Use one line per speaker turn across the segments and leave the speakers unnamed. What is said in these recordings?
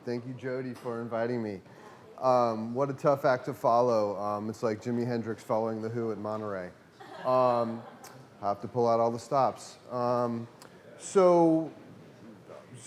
Thank you, Jody, for inviting me. What a tough act to follow. It's like Jimi Hendrix following The Who at Monterey. Have to pull out all the stops. So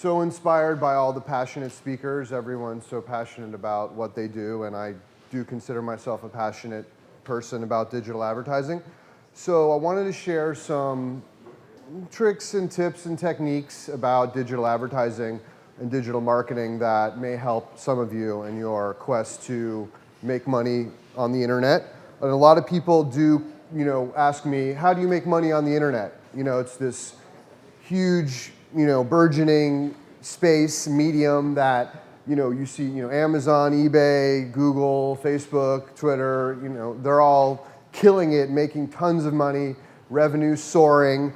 inspired by all the passionate speakers. Everyone's so passionate about what they do, and I do consider myself a passionate person about digital advertising. So I wanted to share some tricks and tips and techniques about digital advertising and digital marketing that may help some of you in your quest to make money on the internet. And a lot of people do, ask me, how do you make money on the internet? It's this huge, burgeoning space, medium that, you see, Amazon, eBay, Google, Facebook, Twitter, they're all killing it, making tons of money, revenue soaring.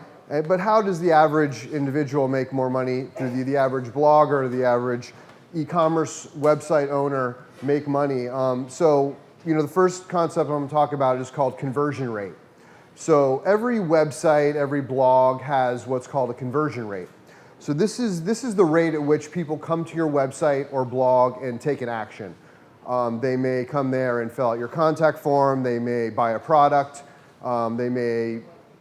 But how does the average individual make more money? Through the average blogger, the average e-commerce website owner make money? The first concept I'm going to talk about is called conversion rate. So every website, every blog has what's called a conversion rate. So this is the rate at which people come to your website or blog and take an action. They may come there and fill out your contact form. They may buy a product. They may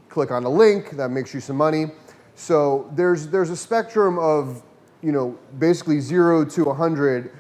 click on a link that makes you some money. So there's a spectrum of basically 0 to 100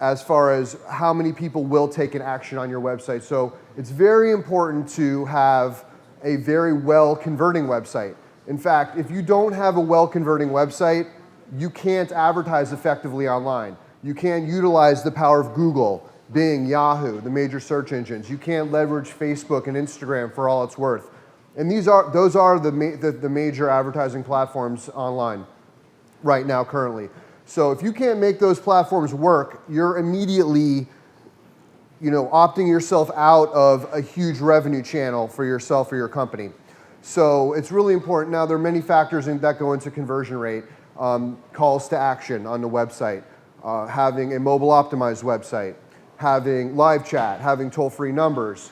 as far as how many people will take an action on your website. So it's very important to have a very well converting website. In fact, if you don't have a well converting website, you can't advertise effectively online. You can't utilize the power of Google, Bing, Yahoo, the major search engines. You can't leverage Facebook and Instagram for all it's worth. And those are the major advertising platforms online right now currently. So if you can't make those platforms work, you're immediately opting yourself out of a huge revenue channel for yourself or your company. So it's really important. Now, there are many factors that go into conversion rate. Calls to action on the website, having a mobile optimized website, having live chat, having toll-free numbers,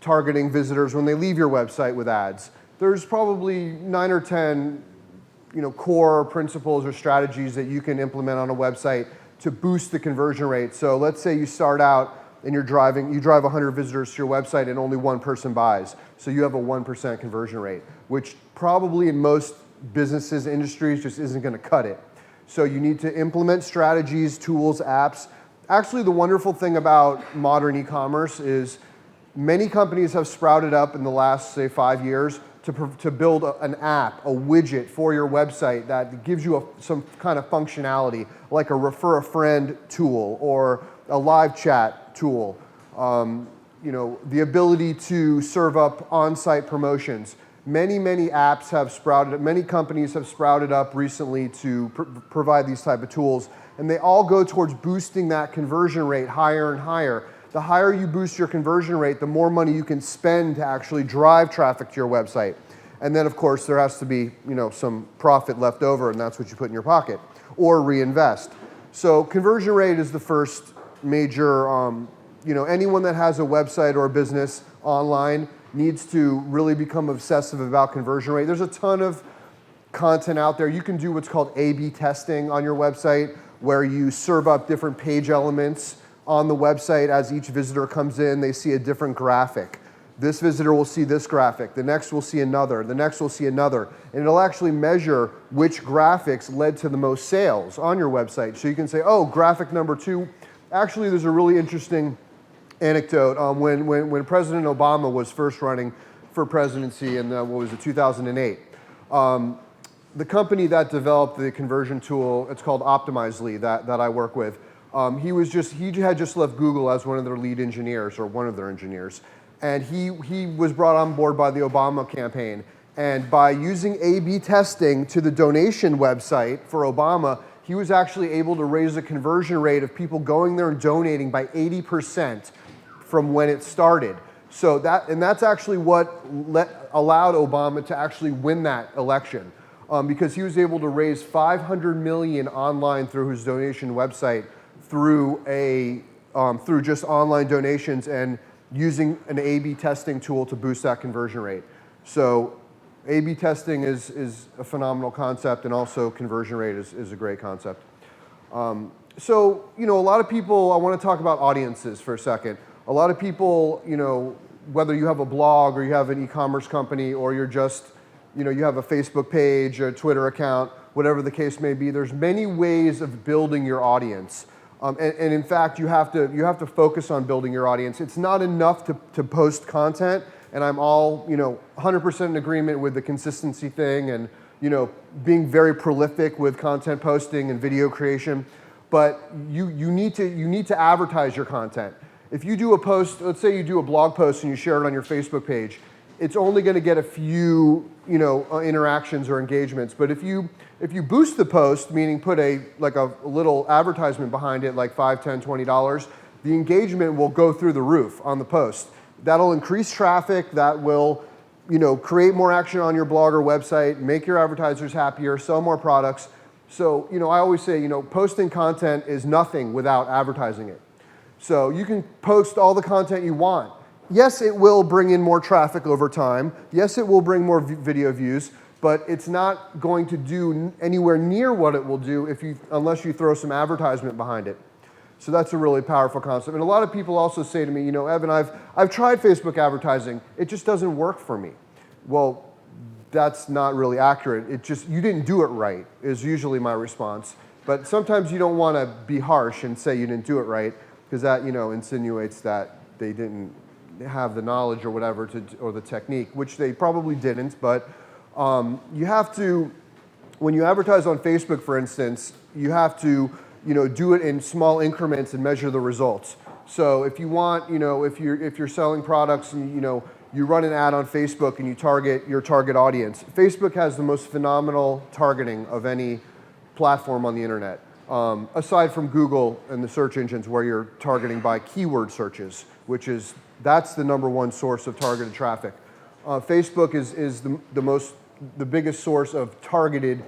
targeting visitors when they leave your website with ads. There's probably 9 or 10 core principles or strategies that you can implement on a website to boost the conversion rate. So let's say you start out and you drive 100 visitors to your website and only one person buys. So you have a 1% conversion rate, which probably in most businesses, industries, just isn't going to cut it. So you need to implement strategies, tools, apps. Actually, the wonderful thing about modern e-commerce is many companies have sprouted up in the last, say, 5 years to build an app, a widget for your website that gives you some kind of functionality, like a refer a friend tool or a live chat tool. The ability to serve up on-site promotions. Many apps have sprouted, many companies have sprouted up recently to provide these type of tools, and they all go towards boosting that conversion rate higher and higher. The higher you boost your conversion rate, the more money you can spend to actually drive traffic to your website. And then, of course, there has to be, some profit left over, and that's what you put in your pocket, or reinvest. So conversion rate is the first major, anyone that has a website or a business online needs to really become obsessive about conversion rate. There's a ton of content out there. You can do what's called A/B testing on your website, where you serve up different page elements on the website. As each visitor comes in, they see a different graphic. This visitor will see this graphic, the next will see another, the next will see another, and it'll actually measure which graphics led to the most sales on your website. So you can say, oh, graphic number 2. Actually, there's a really interesting anecdote. When President Obama was first running for presidency in 2008, the company that developed the conversion tool, it's called Optimizely, that I work with, he had just left Google as one of their lead engineers, or one of their engineers. And he was brought on board by the Obama campaign. And by using A/B testing to the donation website for Obama, he was actually able to raise the conversion rate of people going there and donating by 80% from when it started. So that's actually what allowed Obama to actually win that election, because he was able to raise $500 million online through his donation website through just online donations and using an A/B testing tool to boost that conversion rate. So A/B testing is a phenomenal concept, and also conversion rate is a great concept. So, a lot of people, I want to talk about audiences for a second. A lot of people, whether you have a blog or you have an e-commerce company or you're just, you have a Facebook page, a Twitter account, whatever the case may be, there's many ways of building your audience. And in fact, you have to focus on building your audience. It's not enough to post content, and I'm all 100% in agreement with the consistency thing and being very prolific with content posting and video creation. But you need to advertise your content. If you do a post, let's say you do a blog post and you share it on your Facebook page, it's only going to get a few interactions or engagements. But if you boost the post, meaning put a little advertisement behind it, like $5, $10, $20, the engagement will go through the roof on the post. That'll increase traffic. That will create more action on your blog or website, make your advertisers happier, sell more products. So I always say posting content is nothing without advertising it. So you can post all the content you want. Yes, it will bring in more traffic over time. Yes, it will bring more video views, but it's not going to do anywhere near what it will do unless you throw some advertisement behind it. So that's a really powerful concept. And a lot of people also say to me, Evan, I've tried Facebook advertising. It just doesn't work for me. Well, that's not really accurate. You didn't do it right, is usually my response. But sometimes you don't want to be harsh and say you didn't do it right, because that insinuates that they didn't have the knowledge or whatever or the technique, which they probably didn't. But you have to, when you advertise on Facebook, for instance, you have to do it in small increments and measure the results. So if you want, if you're selling products and you run an ad on Facebook and you target your target audience, Facebook has the most phenomenal targeting of any platform on the internet. Aside from Google and the search engines where you're targeting by keyword searches, that's the #1 source of targeted traffic. Facebook is the biggest source of targeted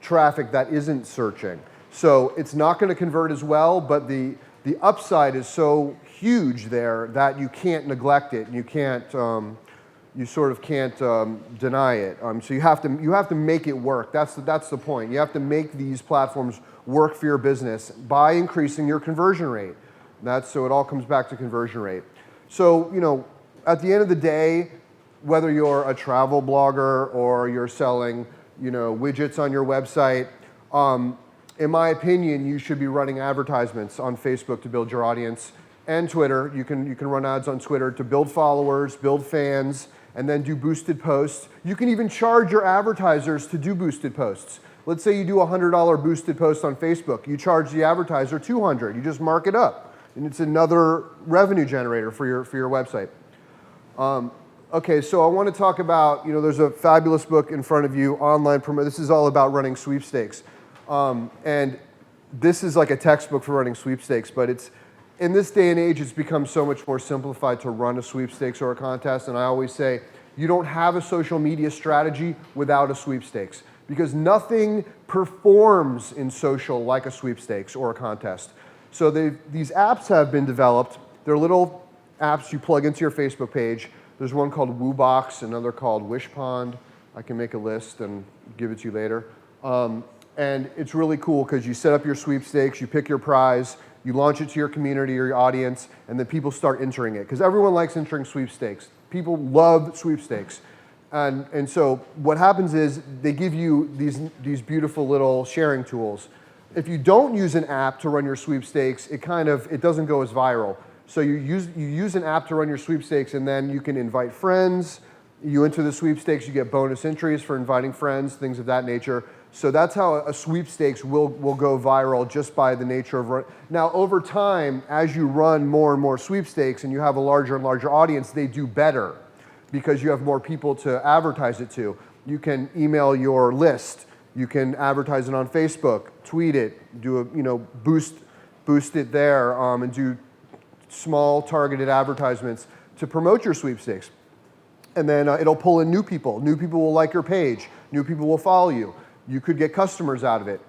traffic that isn't searching. So it's not going to convert as well, but the upside is so huge there that you can't neglect it, and you sort of can't deny it. So you have to make it work. That's the point. You have to make these platforms work for your business by increasing your conversion rate. So it all comes back to conversion rate. So at the end of the day, whether you're a travel blogger or you're selling widgets on your website, in my opinion, you should be running advertisements on Facebook to build your audience, and Twitter. You can run ads on Twitter to build followers, build fans, and then do boosted posts. You can even charge your advertisers to do boosted posts. Let's say you do a $100 boosted post on Facebook. You charge the advertiser $200. You just mark it up, and it's another revenue generator for your website. Okay, so I want to talk about, there's a fabulous book in front of you, Online Promote. This is all about running sweepstakes. And this is like a textbook for running sweepstakes, but in this day and age, it's become so much more simplified to run a sweepstakes or a contest. And I always say, you don't have a social media strategy without a sweepstakes, because nothing performs in social like a sweepstakes or a contest. So these apps have been developed. They're little apps you plug into your Facebook page. There's one called WooBox, another called Wishpond. I can make a list and give it to you later. And it's really cool because you set up your sweepstakes, you pick your prize, you launch it to your community or your audience, and then people start entering it. Because everyone likes entering sweepstakes. People love sweepstakes. And so what happens is they give you these beautiful little sharing tools. If you don't use an app to run your sweepstakes, it doesn't go as viral. So you use an app to run your sweepstakes, and then you can invite friends. You enter the sweepstakes, you get bonus entries for inviting friends, things of that nature. So that's how a sweepstakes will go viral, just by the nature of run. Now, over time, as you run more and more sweepstakes and you have a larger and larger audience, they do better because you have more people to advertise it to. You can email your list. You can advertise it on Facebook, tweet it, do boost it there, and do small targeted advertisements to promote your sweepstakes. And then it'll pull in new people. New people will like your page. New people will follow you. You could get customers out of it.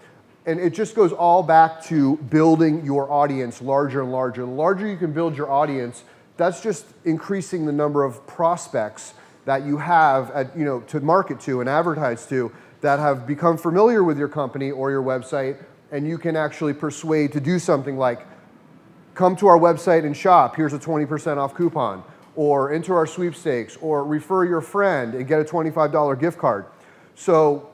And it just goes all back to building your audience larger and larger. The larger you can build your audience, that's just increasing the number of prospects that you have to market to and advertise to that have become familiar with your company or your website, and you can actually persuade to do something like, come to our website and shop, here's a 20% off coupon, or enter our sweepstakes, or refer your friend and get a $25 gift card. So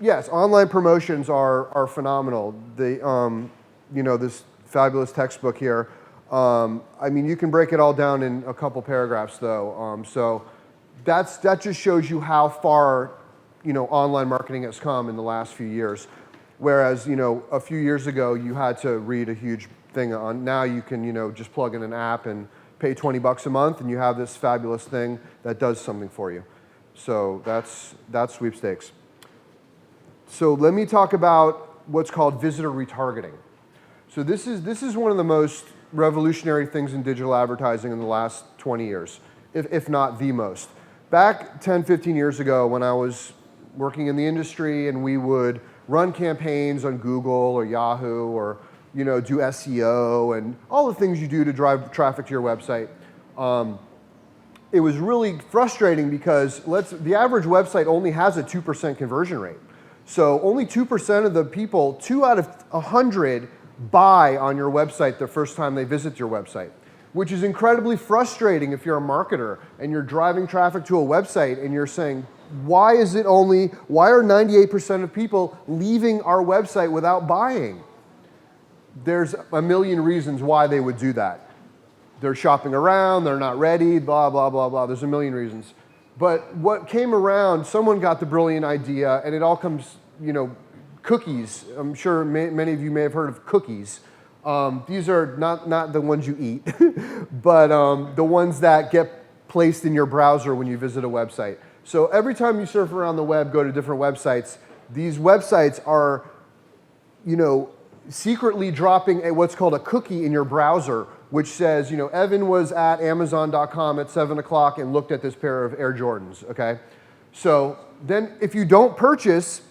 yes, online promotions are phenomenal. This fabulous textbook here. You can break it all down in a couple paragraphs though. So that just shows you how far online marketing has come in the last few years. Whereas a few years ago you had to read a huge thing on. Now you can just plug in an app and pay $20 a month, and you have this fabulous thing that does something for you. So that's sweepstakes. So let me talk about what's called visitor retargeting. So this is one of the most revolutionary things in digital advertising in the last 20 years, if not the most. Back 10, 15 years ago when I was working in the industry and we would run campaigns on Google or Yahoo or do SEO and all the things you do to drive traffic to your website, it was really frustrating because the average website only has a 2% conversion rate. So only 2% of the people, 2 out of 100, buy on your website the first time they visit your website, which is incredibly frustrating if you're a marketer and you're driving traffic to a website and you're saying, why are 98% of people leaving our website without buying? There's a million reasons why they would do that. They're shopping around, they're not ready, blah, blah, blah, blah. There's a million reasons. But what came around, someone got the brilliant idea, and it all comes, cookies. I'm sure many of you may have heard of cookies. These are not the ones you eat, but the ones that get placed in your browser when you visit a website. So every time you surf around the web, go to different websites, these websites are, secretly dropping what's called a cookie in your browser, which says, Evan was at Amazon.com at 7 o'clock and looked at this pair of Air Jordans, okay? So then if you don't purchase,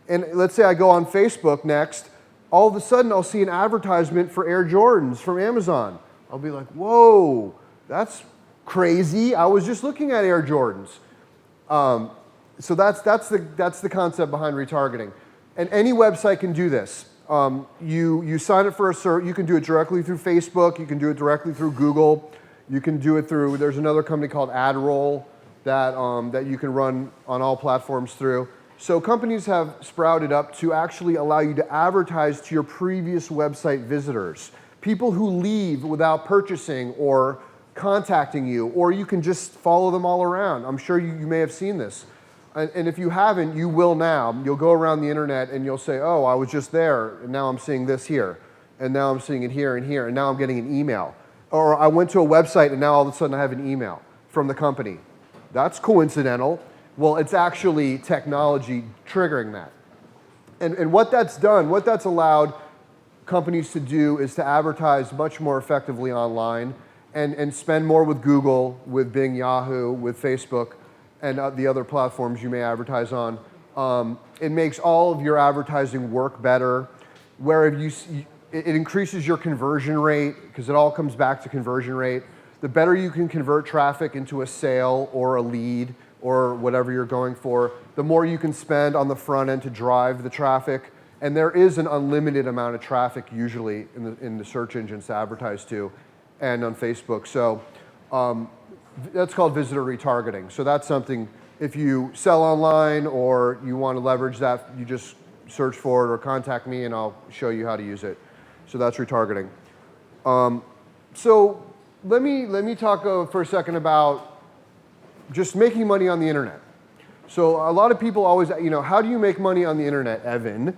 and let's say I go on Facebook next, all of a sudden I'll see an advertisement for Air Jordans from Amazon. I'll be like, whoa, that's crazy. I was just looking at Air Jordans. So that's the concept behind retargeting. And any website can do this. You sign up for a service. You can do it directly through Facebook. You can do it directly through Google. You can do it through, there's another company called AdRoll that you can run on all platforms through. So companies have sprouted up to actually allow you to advertise to your previous website visitors, people who leave without purchasing or contacting you, or you can just follow them all around. I'm sure you may have seen this. And if you haven't, you will now. You'll go around the internet and you'll say, oh, I was just there, and now I'm seeing this here, and now I'm seeing it here and here, and now I'm getting an email. Or I went to a website and now all of a sudden I have an email from the company. That's coincidental. Well, it's actually technology triggering that. And what that's done, what that's allowed companies to do is to advertise much more effectively online and spend more with Google, with Bing, Yahoo, with Facebook, and the other platforms you may advertise on. It makes all of your advertising work better, where it increases your conversion rate, because it all comes back to conversion rate. The better you can convert traffic into a sale or a lead or whatever you're going for, the more you can spend on the front end to drive the traffic. And there is an unlimited amount of traffic usually in the search engines to advertise to and on Facebook. So that's called visitor retargeting. So that's something, if you sell online or you want to leverage that, you just search for it or contact me and I'll show you how to use it. So that's retargeting. So let me talk for a second about just making money on the internet. So a lot of people always, how do you make money on the internet, Evan?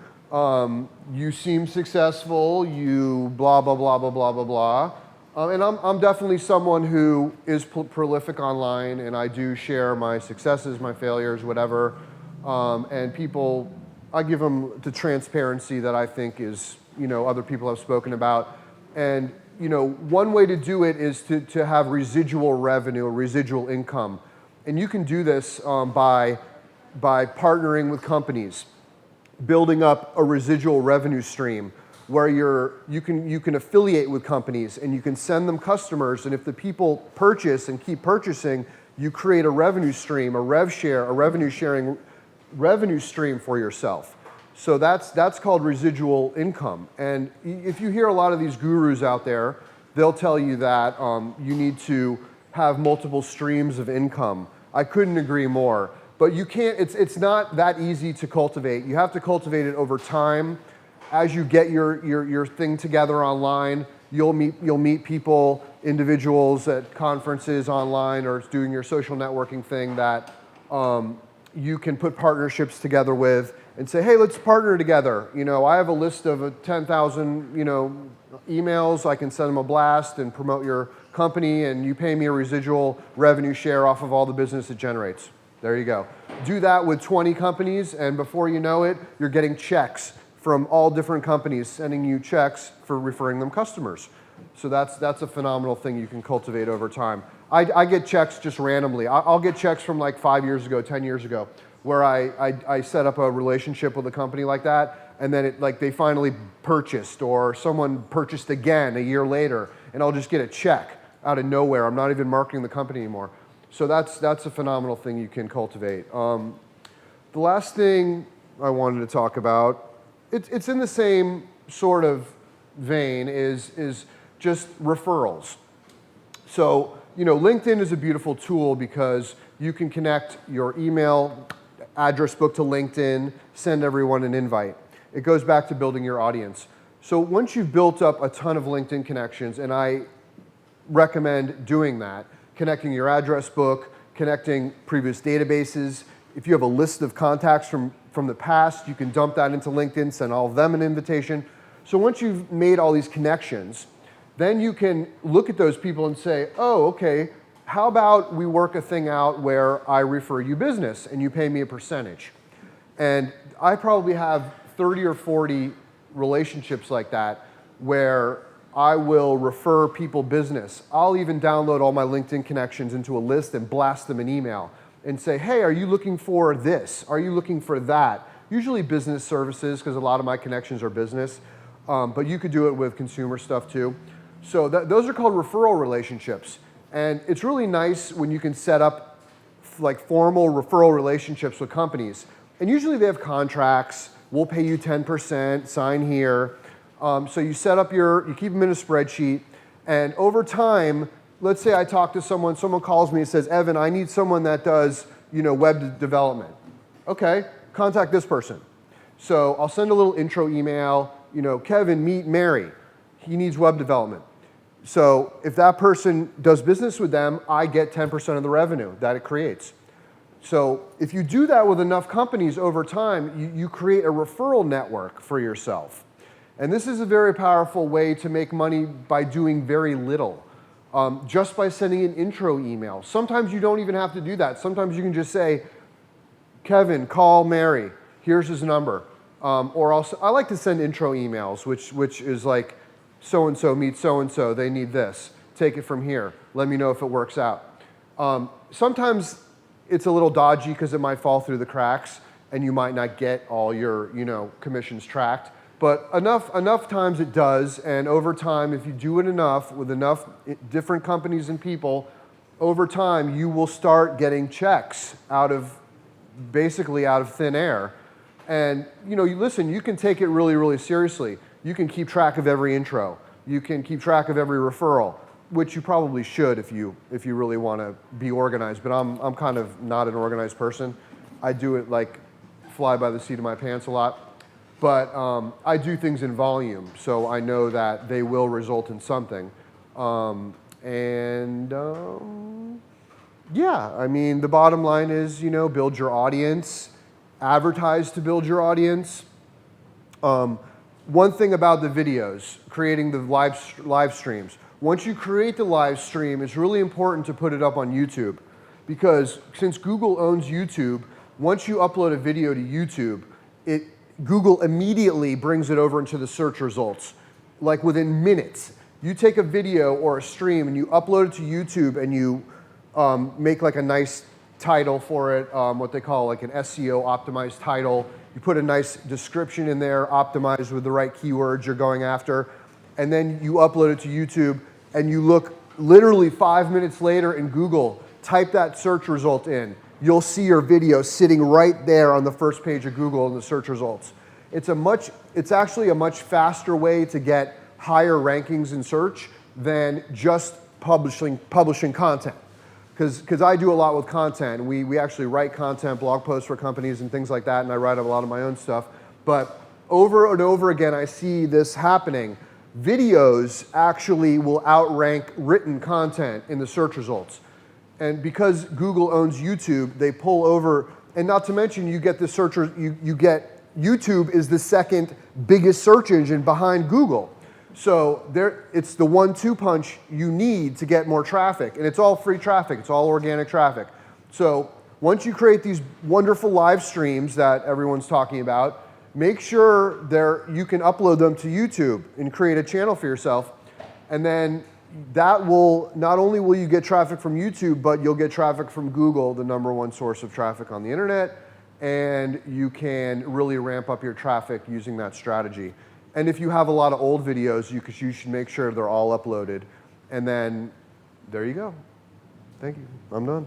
You seem successful, you blah, blah, blah, blah, blah, blah, blah. And I'm definitely someone who is prolific online, and I do share my successes, my failures, whatever. And people, I give them the transparency that I think is, other people have spoken about. And, one way to do it is to have residual revenue, or residual income. And you can do this by partnering with companies, building up a residual revenue stream where you can affiliate with companies and you can send them customers, and if the people purchase and keep purchasing, you create a revenue stream, a rev share, a revenue sharing revenue stream for yourself. So that's called residual income. And if you hear a lot of these gurus out there, they'll tell you that you need to have multiple streams of income. I couldn't agree more. But you can't, it's not that easy to cultivate. You have to cultivate it over time. As you get your thing together online, you'll meet people, individuals at conferences online or doing your social networking thing that you can put partnerships together with and say, hey, let's partner together. You know, I have a list of 10,000, emails. I can send them a blast and promote your company, and you pay me a residual revenue share off of all the business it generates. There you go. Do that with 20 companies, and before you know it, you're getting checks from all different companies sending you checks for referring them customers. So that's a phenomenal thing you can cultivate over time. I get checks just randomly. I'll get checks from like 5 years ago, 10 years ago, where I set up a relationship with a company like that, and then they finally purchased, or someone purchased again a year later, and I'll just get a check out of nowhere. I'm not even marketing the company anymore. So that's a phenomenal thing you can cultivate. The last thing I wanted to talk about, it's in the same sort of vein, is just referrals. So, LinkedIn is a beautiful tool because you can connect your email address book to LinkedIn, send everyone an invite. It goes back to building your audience. So once you've built up a ton of LinkedIn connections, and I recommend doing that, connecting your address book, connecting previous databases. If you have a list of contacts from the past, you can dump that into LinkedIn, send all of them an invitation. So once you've made all these connections, then you can look at those people and say, oh, okay, how about we work a thing out where I refer you business and you pay me a percentage? And I probably have 30 or 40 relationships like that where I will refer people business. I'll even download all my LinkedIn connections into a list and blast them an email and say, hey, are you looking for this? Are you looking for that? Usually business services, because a lot of my connections are business, but you could do it with consumer stuff too. So those are called referral relationships. And it's really nice when you can set up like formal referral relationships with companies. And usually they have contracts. We'll pay you 10%, sign here. So you set up you keep them in a spreadsheet, and over time, let's say I talk to someone calls me and says, Evan, I need someone that does, web development. Okay, contact this person. So I'll send a little intro email, Kevin, meet Mary. He needs web development. So if that person does business with them, I get 10% of the revenue that it creates. So if you do that with enough companies over time, you create a referral network for yourself. And this is a very powerful way to make money by doing very little, just by sending an intro email. Sometimes you don't even have to do that. Sometimes you can just say, Kevin, call Mary. Here's his number. Or I like to send intro emails, which is like, so-and-so meets so-and-so. They need this. Take it from here. Let me know if it works out. Sometimes it's a little dodgy because it might fall through the cracks and you might not get all your commissions tracked. But enough times it does, and over time, if you do it enough with enough different companies and people, over time you will start getting checks basically out of thin air. And listen, you can take it really, really seriously. You can keep track of every intro. You can keep track of every referral, which you probably should if you really want to be organized. But I'm kind of not an organized person. I do it like fly by the seat of my pants a lot. But I do things in volume, so I know that they will result in something. Yeah, I mean, the bottom line is, build your audience, advertise to build your audience. One thing about the videos, creating the live streams. Once you create the live stream, it's really important to put it up on YouTube, because since Google owns YouTube, once you upload a video to YouTube, Google immediately brings it over into the search results, like within minutes. You take a video or a stream and you upload it to YouTube and you make like a nice title for it, what they call like an SEO optimized title. You put a nice description in there, optimized with the right keywords you're going after, and then you upload it to YouTube and you look literally 5 minutes later in Google, type that search result in. You'll see your video sitting right there on the first page of Google in the search results. It's actually a much faster way to get higher rankings in search than just publishing content. Because I do a lot with content. We actually write content, blog posts for companies and things like that, and I write a lot of my own stuff. But over and over again, I see this happening. Videos actually will outrank written content in the search results. And because Google owns YouTube, they pull over, and not to mention you get the searchers, you get YouTube is the second biggest search engine behind Google. So it's the 1-2 punch you need to get more traffic, and it's all free traffic, it's all organic traffic. So once you create these wonderful live streams that everyone's talking about, make sure you can upload them to YouTube and create a channel for yourself, and then that will, not only will you get traffic from YouTube, but you'll get traffic from Google, the #1 source of traffic on the internet, and you can really ramp up your traffic using that strategy. And if you have a lot of old videos, you should make sure they're all uploaded. And then there you go. Thank you. I'm done.